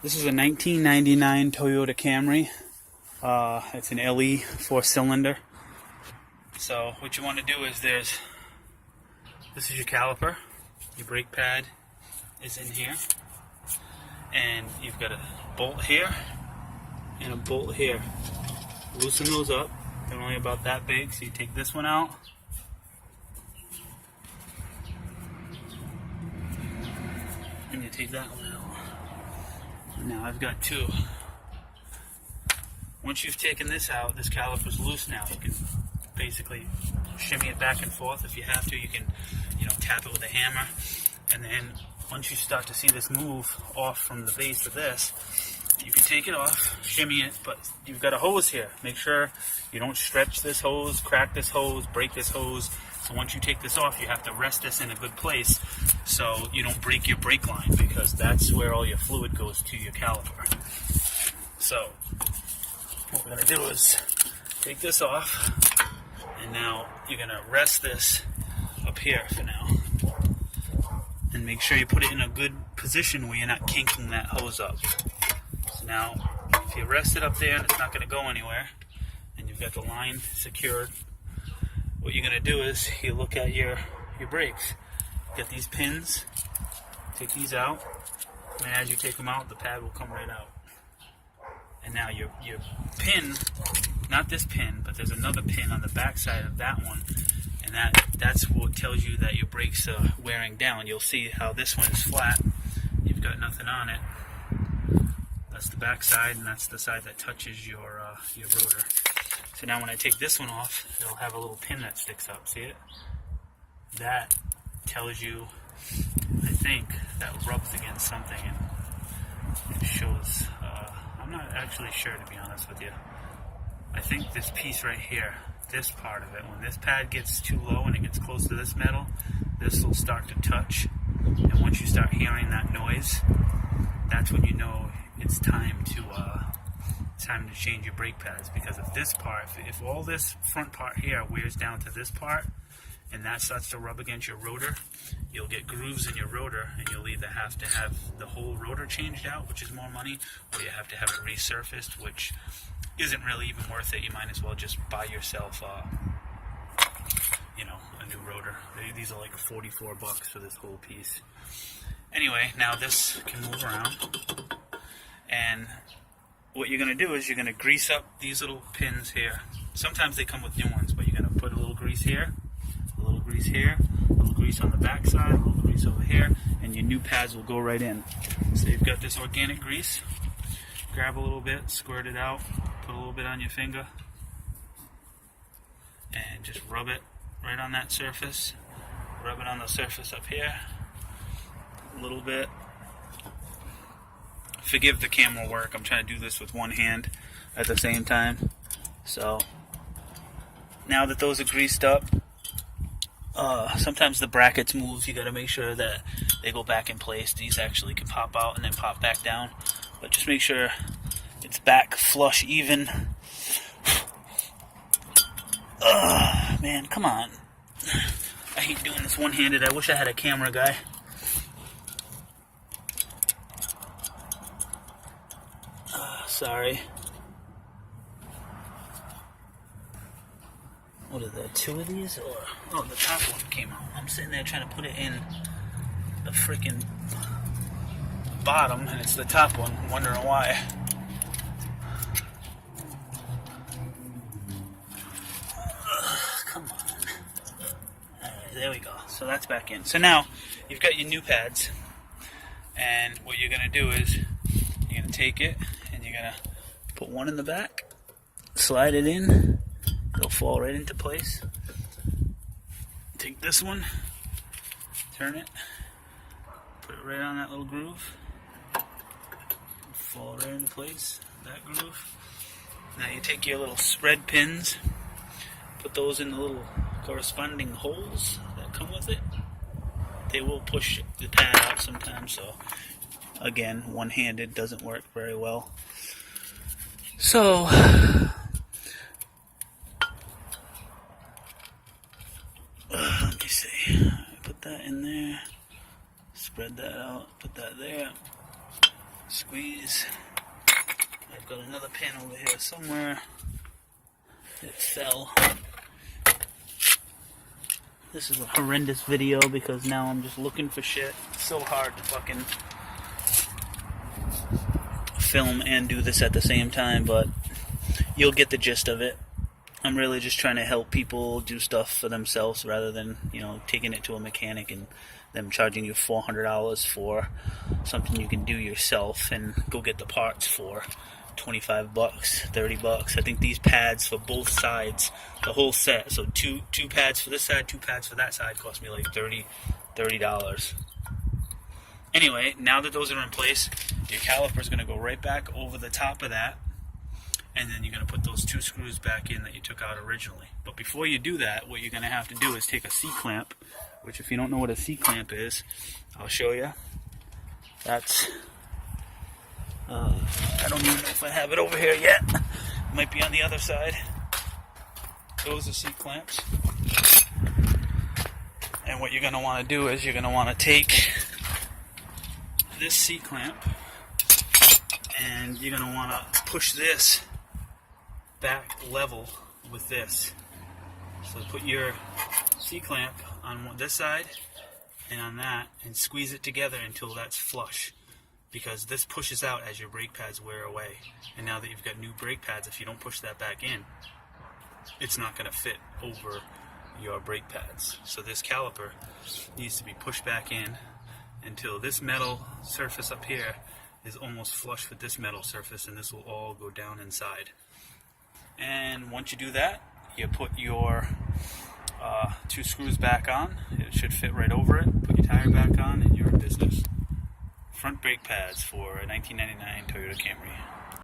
This is a 1999 Toyota Camry. It's an LE 4-cylinder. So what you want to do is this is your caliper. Your brake pad is in here. And you've got a bolt here and a bolt here. Loosen those up. They're only about that big, so you take this one out. And you take that one out. Now I've got two. Once you've taken this out, this caliper's loose now. You can basically shimmy it back and forth. If you have to, you can, tap it with a hammer. And then once you start to see this move off from the base of this, you can take it off, shimmy it, but you've got a hose here. Make sure you don't stretch this hose, crack this hose, break this hose. So once you take this off, you have to rest this in a good place so you don't break your brake line, because that's where all your fluid goes to your caliper. So what we're going to do is take this off, and now you're going to rest this up here for now. And make sure you put it in a good position where you're not kinking that hose up. So now, if you rest it up there and it's not going to go anywhere, and you've got the line secured, what you're going to do is you look at your brakes. Get these pins, take these out, and as you take them out, the pad will come right out. And now your pin, not this pin, but there's another pin on the back side of that one, and that's what tells you that your brakes are wearing down. You'll see how this one is flat. You've got nothing on it. That's the back side, and that's the side that touches your rotor. So now when I take this one off, it'll have a little pin that sticks up. See it? That tells you, I think, that rubs against something, and it shows. I'm not actually sure, to be honest with you. I think this piece right here, this part of it, when this pad gets too low and it gets close to this metal, this will start to touch. And once you start hearing that noise, that's when you know it's time to change your brake pads. Because if this part, if all this front part here wears down to this part, and that starts to rub against your rotor, you'll get grooves in your rotor, and you'll either have to have the whole rotor changed out, which is more money, or you have to have it resurfaced, which isn't really even worth it. You might as well just buy yourself a new rotor. These are like $44 for this whole piece. Anyway, now this can move around, and what you're going to do is you're going to grease up these little pins here. Sometimes they come with new ones, but you're going to put a little grease here, a little grease here, a little grease on the back side, a little grease over here, and your new pads will go right in. So you've got this organic grease. Grab a little bit, squirt it out, put a little bit on your finger, and just rub it right on that surface. Rub it on the surface up here a little bit. Forgive the camera work. I'm trying to do this with one hand at the same time. So now that those are greased up, sometimes the brackets move. You got to make sure that they go back in place. These actually can pop out and then pop back down, but just make sure it's back flush, even. Man, come on. I hate doing this one-handed. I wish I had a camera guy. Sorry. What are there, two of these? Or oh, the top one came out. I'm sitting there trying to put it in the freaking bottom, and it's the top one. I'm wondering why. Come on. Alright, there we go. So that's back in. So now you've got your new pads, and what you're going to do is you're going to take it and you're going to put one in the back, slide it in, it'll fall right into place. Take this one, turn it, put it right on that little groove, fall right into place, that groove. Now you take your little spread pins, put those in the little corresponding holes that come with it. They will push the pad out sometimes, so again, one-handed doesn't work very well. So let me see. Put that in there. Spread that out. Put that there. Squeeze. I've got another pin over here somewhere. It fell. This is a horrendous video because now I'm just looking for shit. It's so hard to fucking film and do this at the same time, but you'll get the gist of it. I'm really just trying to help people do stuff for themselves rather than, you know, taking it to a mechanic and them charging you $400 for something you can do yourself and go get the parts for $25, $30. I think these pads for both sides, the whole set, so two pads for this side, 2 pads for that side, cost me like $30. Anyway, now that those are in place, your caliper is going to go right back over the top of that, and then you're going to put those 2 screws back in that you took out originally. But before you do that, what you're going to have to do is take a C-clamp, which if you don't know what a C-clamp is, I'll show you. That's, I don't even know if I have it over here yet. It might be on the other side. Those are C-clamps. And what you're going to want to do is you're going to want to take this C-clamp and you're going to want to push this back level with this. So put your C-clamp on this side and on that and squeeze it together until that's flush, because this pushes out as your brake pads wear away. And now that you've got new brake pads, if you don't push that back in, it's not going to fit over your brake pads. So this caliper needs to be pushed back in until this metal surface up here is almost flush with this metal surface, and this will all go down inside. And once you do that, you put your 2 screws back on. It should fit right over it. Put your tire back on and you're in business. Front brake pads for a 1999 Toyota Camry.